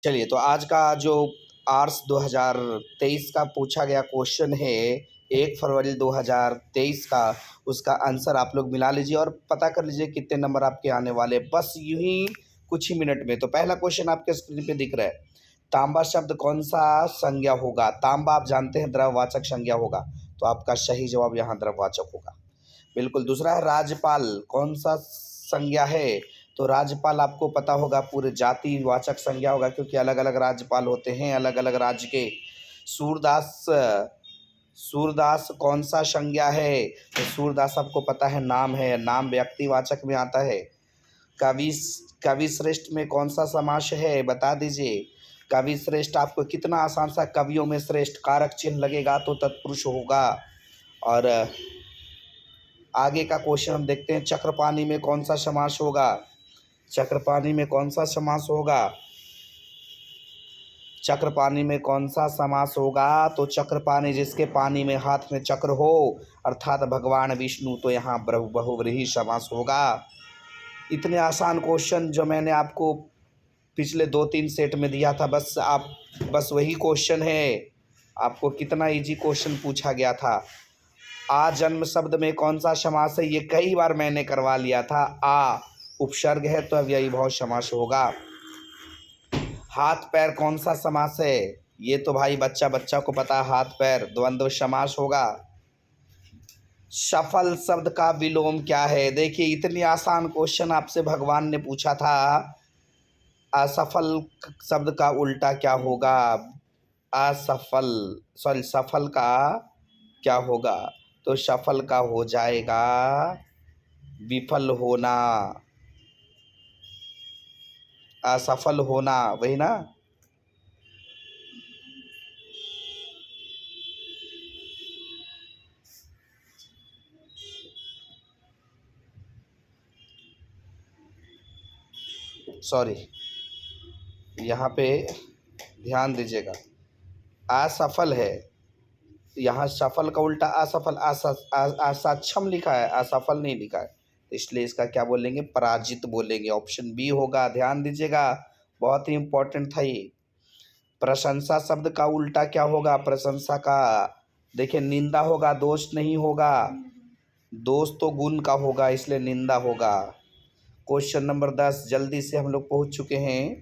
चलिए, तो आज का जो आर्ट्स 2023 का पूछा गया क्वेश्चन है 1 फरवरी 2023 का, उसका आंसर आप लोग मिला लीजिए और पता कर लीजिए कितने नंबर आपके आने वाले, बस यूं ही कुछ ही मिनट में। तो पहला क्वेश्चन आपके स्क्रीन पे दिख रहा है, तांबा शब्द कौन सा संज्ञा होगा? तांबा आप जानते हैं द्रववाचक संज्ञा होगा, तो आपका सही जवाब यहाँ द्रववाचक होगा। बिल्कुल। दूसरा है राज्यपाल कौन सा संज्ञा है? तो राज्यपाल आपको पता होगा पूरे जातिवाचक संज्ञा होगा, क्योंकि अलग अलग राज्यपाल होते हैं अलग अलग राज्य के। सूरदास, सूरदास कौन सा संज्ञा है? तो सूरदास आपको पता है नाम है, नाम व्यक्तिवाचक में आता है। कवि, कवि श्रेष्ठ में कौन सा समास है बता दीजिए। कवि श्रेष्ठ आपको कितना आसान सा, कवियों में श्रेष्ठ कारक चिन्ह लगेगा तो तत्पुरुष होगा। और आगे का क्वेश्चन हम देखते हैं, चक्रपाणी में कौन सा समास होगा? चक्रपाणी में कौन सा समास होगा? चक्रपाणी में कौन सा समास होगा? तो चक्रपाणी जिसके पानी में हाथ में चक्र हो, अर्थात भगवान विष्णु, तो यहाँ बहुव्रीहि समास होगा। इतने आसान क्वेश्चन जो मैंने आपको पिछले 2-3 सेट में दिया था, बस वही क्वेश्चन है। आपको कितना इजी क्वेश्चन पूछा गया था। आ जन्म शब्द में कौन सा समास है? ये कई बार मैंने करवा लिया था। आ उपसर्ग है तो अव्ययी भाव समास होगा। हाथ पैर कौन सा समास है? ये तो भाई बच्चा को पता, हाथ पैर द्वंद्व समास होगा। सफल शब्द का विलोम क्या है? देखिए, इतनी आसान क्वेश्चन आपसे भगवान ने पूछा था। असफल शब्द का उल्टा क्या होगा? सफल का क्या होगा? तो सफल का हो जाएगा विफल होना, असफल होना, वही ना। सॉरी, यहाँ पे ध्यान दीजिएगा, असफल है, यहाँ सफल का उल्टा असफल, असक्षम लिखा है, असफल नहीं लिखा है, तो इसलिए इसका क्या बोलेंगे? पराजित बोलेंगे। ऑप्शन बी होगा। ध्यान दीजिएगा, बहुत ही इंपॉर्टेंट था ये। प्रशंसा शब्द का उल्टा क्या होगा? प्रशंसा का, देखिए, निंदा होगा, दोष नहीं होगा। दोष तो गुण का होगा, इसलिए निंदा होगा। क्वेश्चन नंबर 10 जल्दी से हम लोग पहुंच चुके हैं।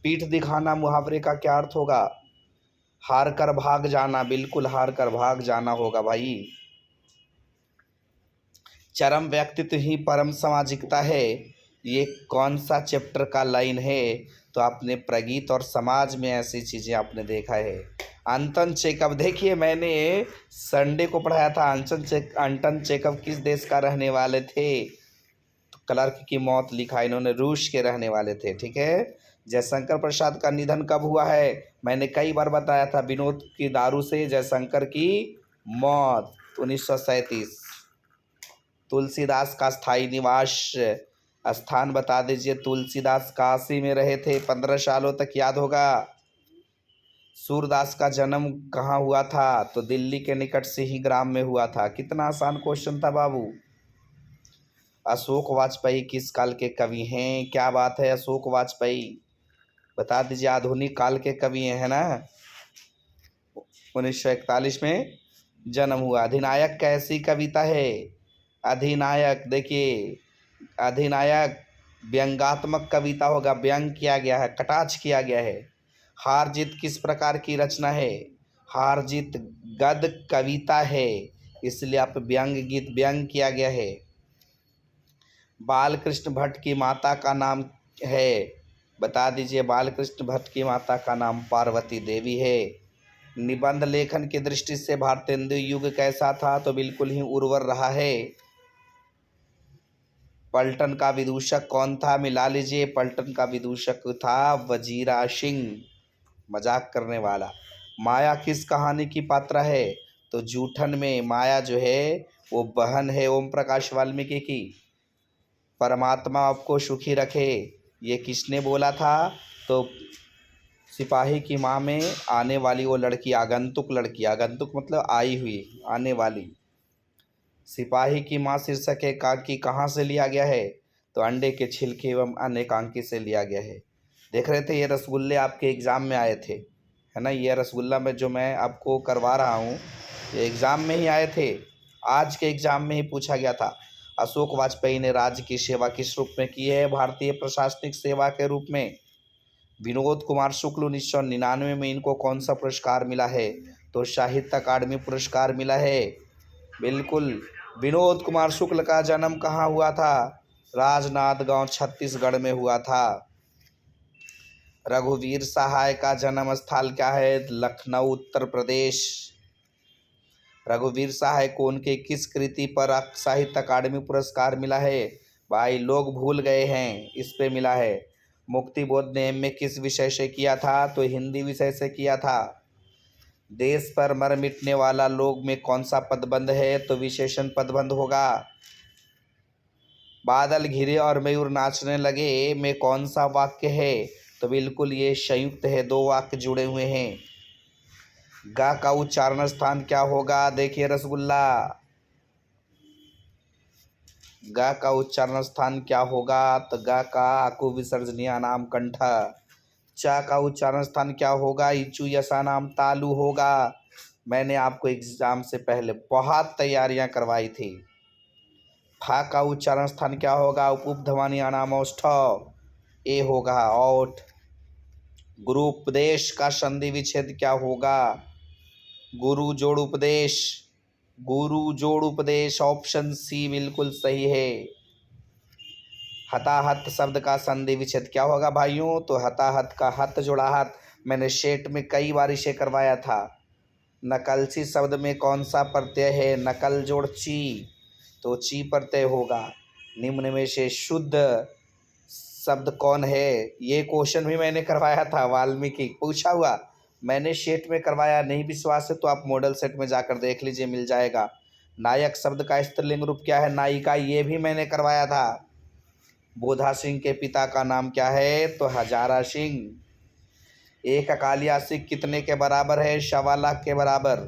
पीठ दिखाना मुहावरे का क्या अर्थ होगा? हार कर भाग जाना, बिल्कुल हार कर भाग जाना होगा भाई। चरम व्यक्तित्व ही परम सामाजिकता है, ये कौन सा चैप्टर का लाइन है? तो आपने प्रगीत और समाज में ऐसी चीज़ें आपने देखा है। अंटन चेकव, देखिए मैंने संडे को पढ़ाया था, अंटन चेकव किस देश का रहने वाले थे? तो क्लर्क की मौत लिखा, इन्होंने रूस के रहने वाले थे। ठीक है। जयशंकर प्रसाद का निधन कब हुआ है? मैंने कई बार बताया था, विनोद की दारू से जयशंकर की मौत 1937। तुलसीदास का स्थायी निवास स्थान बता दीजिए। तुलसीदास काशी में रहे थे 15 सालों तक, याद होगा। सूरदास का जन्म कहाँ हुआ था? तो दिल्ली के निकट से ही ग्राम में हुआ था। कितना आसान क्वेश्चन था बाबू। अशोक वाजपेयी किस काल के कवि हैं? क्या बात है, अशोक वाजपेयी बता दीजिए, आधुनिक काल के कवि हैं ना। 1941 में जन्म हुआ। अधिनायक कैसी कविता है? अधिनायक, देखिए, अधिनायक व्यंग्यात्मक कविता होगा, व्यंग किया गया है, कटाक्ष किया गया है। हार जीत किस प्रकार की रचना है? हार जीत गद्य कविता है, इसलिए आप व्यंग गीत, व्यंग किया गया है। बालकृष्ण भट्ट की माता का नाम है, बता दीजिए। बालकृष्ण भट्ट की माता का नाम पार्वती देवी है। निबंध लेखन की दृष्टि से भारतेंदु युग कैसा था? तो बिल्कुल ही उर्वर रहा है। पलटन का विदूषक कौन था? मिला लीजिए, पलटन का विदूषक था वजीरा सिंह, मजाक करने वाला। माया किस कहानी की पात्रा है? तो जूठन में माया जो है वो बहन है ओम प्रकाश वाल्मीकि की। परमात्मा आपको सुखी रखे, ये किसने बोला था? तो सिपाही की माँ में आने वाली वो लड़की, आगंतुक लड़की, आगंतुक मतलब आई हुई, आने वाली। सिपाही की माँ शीर्षक एकांकी कहाँ से लिया गया है? तो अंडे के छिलके एवं अन्य एकांकी से लिया गया है। देख रहे थे ये रसगुल्ले आपके एग्ज़ाम में आए थे, है ना। ये रसगुल्ला में जो मैं आपको करवा रहा हूँ ये एग्ज़ाम में ही आए थे, आज के एग्ज़ाम में ही पूछा गया था। अशोक वाजपेयी ने राज्य की सेवा किस रूप में की है? भारतीय प्रशासनिक सेवा के रूप में। विनोद कुमार शुक्ल 1999 में इनको कौन सा पुरस्कार मिला है? तो साहित्य अकादमी पुरस्कार मिला है। बिल्कुल। विनोद कुमार शुक्ल का जन्म कहाँ हुआ था? राजनांदगांव छत्तीसगढ़ में हुआ था। रघुवीर सहाय का जन्म स्थल क्या है? लखनऊ उत्तर प्रदेश। रघुवीर सहाय को उनके किस कृति पर साहित्य अकादमी पुरस्कार मिला है? भाई लोग भूल गए हैं, इस पे मिला है। मुक्तिबोध ने एमए किस विषय से किया था? तो हिंदी विषय से किया था। देश पर मर मिटने वाला लोग में कौन सा पदबंध है? तो विशेषण पदबंध होगा। बादल घिरे और मयूर नाचने लगे में कौन सा वाक्य है? तो बिल्कुल ये संयुक्त है, दो वाक्य जुड़े हुए हैं। गा का उच्चारण स्थान क्या होगा? देखिए रसगुल्ला, गा का उच्चारण स्थान क्या होगा? तो गा का आकु विसर्जनीय नाम कंठ। चा का उच्चारण स्थान क्या होगा? इचू यसा नाम तालु होगा। मैंने आपको एग्जाम से पहले बहुत तैयारियां करवाई थी। फा का उच्चारण स्थान क्या होगा? उपध्वनि नाम औष्ठ, ए होगा औठ। गुरु उपदेश का संधि विच्छेद क्या होगा? गुरु जोड़ उपदेश, गुरु जोड़ उपदेश, ऑप्शन सी बिल्कुल सही है। हताहत शब्द का संधि विच्छेद क्या होगा भाइयों? तो हताहत का हत जोड़ा हत, मैंने शेट में कई बार इसे करवाया था। नकलची शब्द में कौन सा प्रत्यय है? नकल जोड़ ची, तो ची प्रत्यय होगा। निम्न में से शुद्ध शब्द कौन है? ये क्वेश्चन भी मैंने करवाया था, वाल्मीकि पूछा हुआ, मैंने सेट में करवाया। नहीं विश्वास है तो आप मॉडल सेट में जाकर देख लीजिए, मिल जाएगा। नायक शब्द का स्त्रीलिंग रूप क्या है? नायिका, ये भी मैंने करवाया था। बोधा सिंह के पिता का नाम क्या है? तो हजारा सिंह। एक अकालिया सिख कितने के बराबर है? 1.25 लाख के बराबर।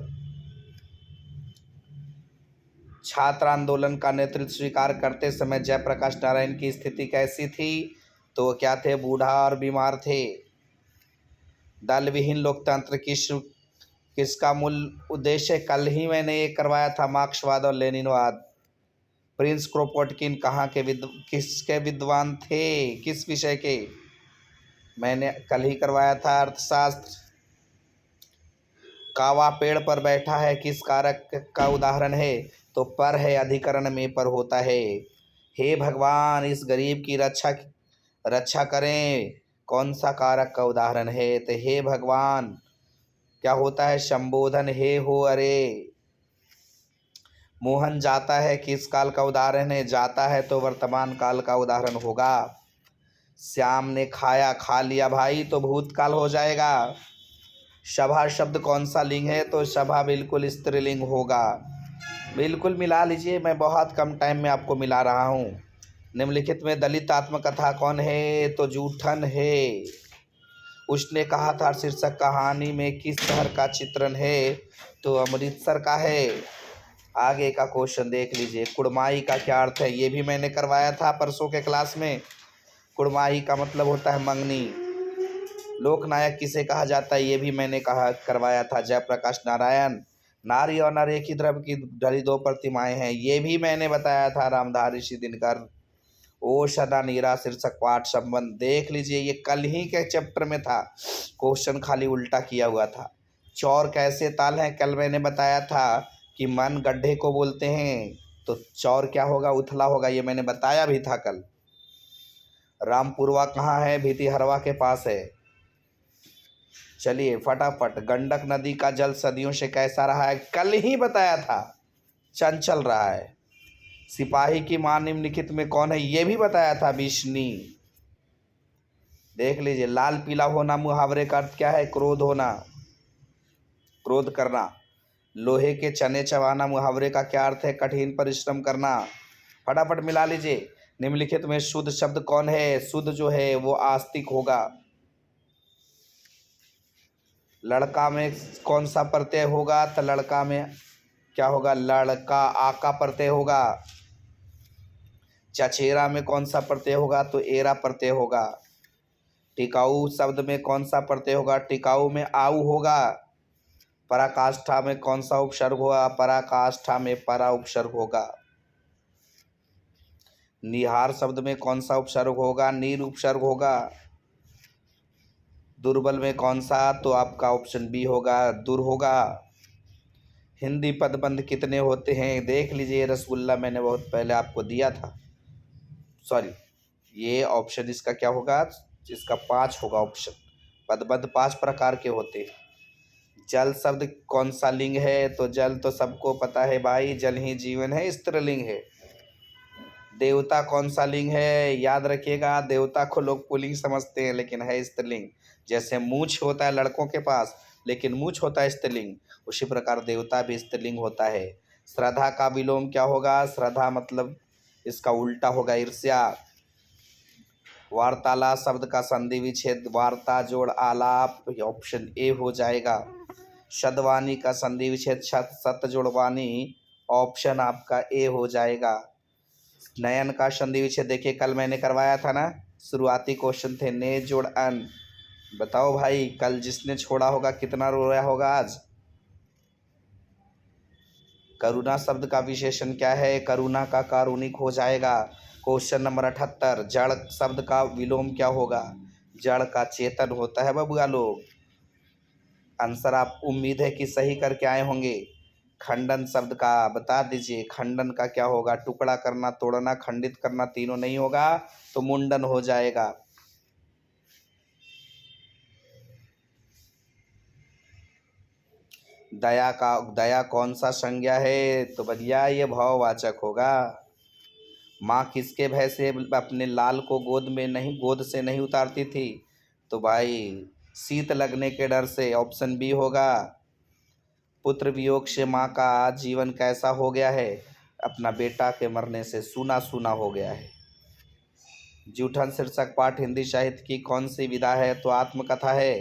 छात्र आंदोलन का नेतृत्व स्वीकार करते समय जयप्रकाश नारायण की स्थिति कैसी थी? तो वो क्या थे? बूढ़ा और बीमार थे। दल विहीन लोकतंत्र किसका मूल उद्देश्य? कल ही मैंने ये करवाया था, मार्क्सवाद और लेनिनवाद। प्रिंस क्रोपोटकिन कहाँ के किसके विद्वान थे? किस विषय के? मैंने कल ही करवाया था, अर्थशास्त्र। कावा पेड़ पर बैठा है किस कारक का उदाहरण है? तो पर है, अधिकरण में पर होता है। हे भगवान इस गरीब की रक्षा करें, कौन सा कारक का उदाहरण है? तो हे भगवान क्या होता है? संबोधन हे हो अरे। मोहन जाता है किस काल का उदाहरण है? जाता है तो वर्तमान काल का उदाहरण होगा। श्याम ने खाया, खा लिया भाई तो भूतकाल हो जाएगा। सभा शब्द कौन सा लिंग है? तो सभा बिल्कुल स्त्रीलिंग होगा। बिल्कुल मिला लीजिए, मैं बहुत कम टाइम में आपको मिला रहा हूँ। निम्नलिखित में दलित आत्मकथा कौन है? तो जूठन है। उसने कहा था शीर्षक कहानी में किस शहर का चित्रण है? तो अमृतसर का है। आगे का क्वेश्चन देख लीजिए, कुड़माई का क्या अर्थ है? ये भी मैंने करवाया था परसों के क्लास में। कुड़माई का मतलब होता है मंगनी। लोकनायक किसे कहा जाता है? ये भी मैंने करवाया था, जयप्रकाश नारायण। नारी और नर एक ही द्रव्य की ढली दो प्रतिमाएं हैं, ये भी मैंने बताया था, रामधारी ऋषि दिनकर। ओ सदा नीरा शीर्षक पाठ संबंध देख लीजिए, ये कल ही के चैप्टर में था, क्वेश्चन खाली उल्टा किया हुआ था। चौर कैसे ताल हैं? कल मैंने बताया था कि मन गड्ढे को बोलते हैं, तो चौर क्या होगा? उथला होगा, ये मैंने बताया भी था कल। रामपुरवा कहाँ है? भितिहरवा के पास है। चलिए फटाफट, गंडक नदी का जल सदियों से कैसा रहा है? कल ही बताया था, चंचल रहा है। सिपाही की मां निम्नलिखित में कौन है? ये भी बताया था, बिश्नी। देख लीजिए, लाल पीला होना मुहावरे का अर्थ क्या है? क्रोध होना, क्रोध करना। लोहे के चने चबाना मुहावरे का क्या अर्थ है? कठिन परिश्रम करना। फटाफट मिला लीजिए। निम्नलिखित में शुद्ध शब्द कौन है? शुद्ध जो है वो आस्तिक होगा। लड़का में कौन सा प्रत्यय होगा? तो लड़का में क्या होगा? लड़का, आका प्रत्यय होगा। चचेरा में कौन सा प्रत्यय होगा? तो एरा प्रत्यय होगा। टिकाऊ शब्द में कौन सा प्रत्यय होगा? टिकाऊ में आऊ होगा। पराकाष्ठा में कौन सा उपसर्ग होगा? पराकाष्ठा में परा उपसर्ग होगा। निहार शब्द में कौन सा उपसर्ग होगा? नीर उपसर्ग होगा। दुर्बल में कौन सा? तो आपका ऑप्शन बी होगा, दुर होगा। हिंदी पदबंध कितने होते हैं? देख लीजिए, रसगुल्ला मैंने बहुत पहले आपको दिया था। सॉरी, ये ऑप्शन इसका क्या होगा? इसका 5 होगा ऑप्शन। पदबंध 5 प्रकार के होते हैं। जल शब्द कौन सा लिंग है? तो जल तो सबको पता है भाई, जल ही जीवन है, स्त्रीलिंग है। देवता कौन सा लिंग है? याद रखिएगा, देवता को लोग पुल्लिंग समझते हैं लेकिन है स्त्रीलिंग। जैसे मूछ होता है लड़कों के पास लेकिन मूछ होता है स्त्रीलिंग, उसी प्रकार देवता भी स्त्रीलिंग होता है। श्रद्धा का विलोम क्या होगा? श्रद्धा मतलब इसका उल्टा होगा ईर्ष्या। वार्तालाप शब्द का संधि विच्छेद वार्ता जोड़ आलाप, ऑप्शन ए हो जाएगा। शतवाणी का संधि विच्छेद सत जोड़ वाणी, ऑप्शन आपका ए हो जाएगा। नयन का संधि विच्छेद देखिए, कल मैंने करवाया था ना, शुरुआती क्वेश्चन थे, ने जोड़ अन। बताओ भाई, कल जिसने छोड़ा होगा कितना रोया होगा आज? करुणा शब्द का विशेषण क्या है? करुणा का कारुणिक हो जाएगा। क्वेश्चन नंबर 78, जड़ शब्द का विलोम क्या होगा? जड़ का चेतन होता है बबुआ लोग। आंसर आप उम्मीद है कि सही करके आए होंगे। खंडन शब्द का बता दीजिए, खंडन का क्या होगा? टुकड़ा करना, तोड़ना, खंडित करना, तीनों नहीं होगा तो मुंडन हो जाएगा। दया कौन सा संज्ञा है? तो भैया ये भाववाचक होगा। माँ किसके भय से अपने लाल को गोद से नहीं उतारती थी? तो भाई शीत लगने के डर से, ऑप्शन बी होगा। पुत्र वियोग से माँ का जीवन कैसा हो गया है? अपना बेटा के मरने से सूना सूना हो गया है। जूठन शीर्षक पाठ हिंदी साहित्य की कौन सी विधा है? तो आत्मकथा है।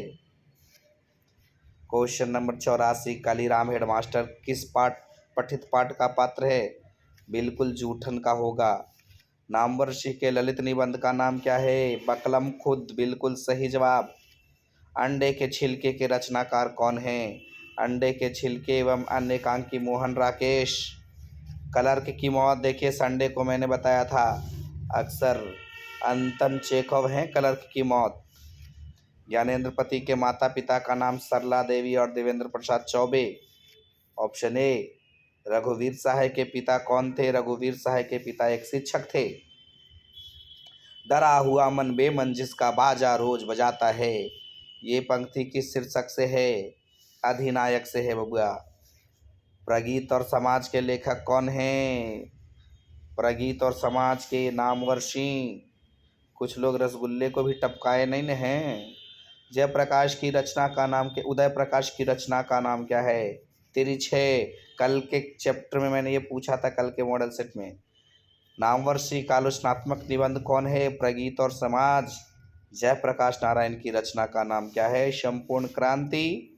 क्वेश्चन नंबर 84, कालीराम हेडमास्टर किस पठित पाठ का पात्र है? बिल्कुल जूठन का होगा। नामवर सिंह के ललित निबंध का नाम क्या है? बकलम खुद, बिल्कुल सही जवाब। अंडे के छिलके के रचनाकार कौन हैं? अंडे के छिलके एवं अन्य एकांकी मोहन राकेश। क्लर्क की मौत देखिए, संडे को मैंने बताया था, अक्सर अंतन चेखव हैं क्लर्क की मौत। ज्ञानेंद्रपति के माता पिता का नाम सरला देवी और देवेंद्र प्रसाद चौबे, ऑप्शन ए। रघुवीर सहाय के पिता कौन थे? रघुवीर सहाय के पिता एक शिक्षक थे। डरा हुआ मन बेमन जिसका बाजा रोज बजाता है, ये पंक्ति किस शीर्षक से है? अधिनायक से है बबुआ। प्रगीत और समाज के लेखक कौन हैं? प्रगीत और समाज के नामवर सिंह। कुछ लोग रसगुल्ले को भी टपकाए नहीं न हैं। जयप्रकाश की रचना का नाम क्या? उदय प्रकाश की रचना का नाम क्या है? तिरछे। कल के चैप्टर में मैंने ये पूछा था, कल के मॉडल सेट में। नामवर सिंह का आलोचनात्मक निबंध कौन है? प्रगीत और समाज। जयप्रकाश नारायण की रचना का नाम क्या है? संपूर्ण क्रांति।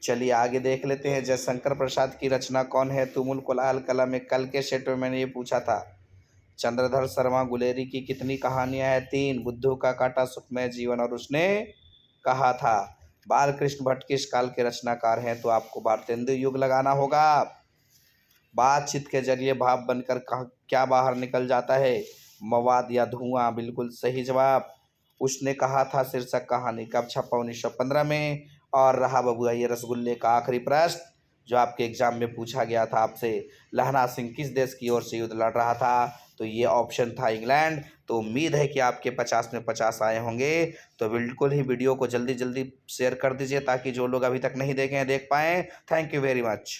चलिए आगे देख लेते हैं। जयशंकर प्रसाद की रचना कौन है? तुमुल कोलाहल कला में कल के सेट में मैंने ये पूछा था। चंद्रधर शर्मा गुलेरी की कितनी कहानियां हैं? 3। बुद्धू का काटा सुखमय जीवन और उसने कहा था। बालकृष्ण भट्ट किस काल के रचनाकार हैं? तो आपको भारतेंदु युग लगाना होगा। बातचीत के जरिए भाव बनकर क्या बाहर निकल जाता है? मवाद या धुआं, बिल्कुल सही जवाब। उसने कहा था शीर्षक कहानी कब छपा? 1915 में। और रहा बबुआ ये रसगुल्ले का आखिरी प्रश्न जो आपके एग्जाम में पूछा गया था आपसे, लहना सिंह किस देश की ओर से युद्ध लड़ रहा था? तो ये ऑप्शन था इंग्लैंड। तो उम्मीद है कि आपके 50 में 50 आए होंगे। तो बिल्कुल ही वीडियो को जल्दी जल्दी शेयर कर दीजिए ताकि जो लोग अभी तक नहीं देखे हैं देख पाएँ। Thank you very much.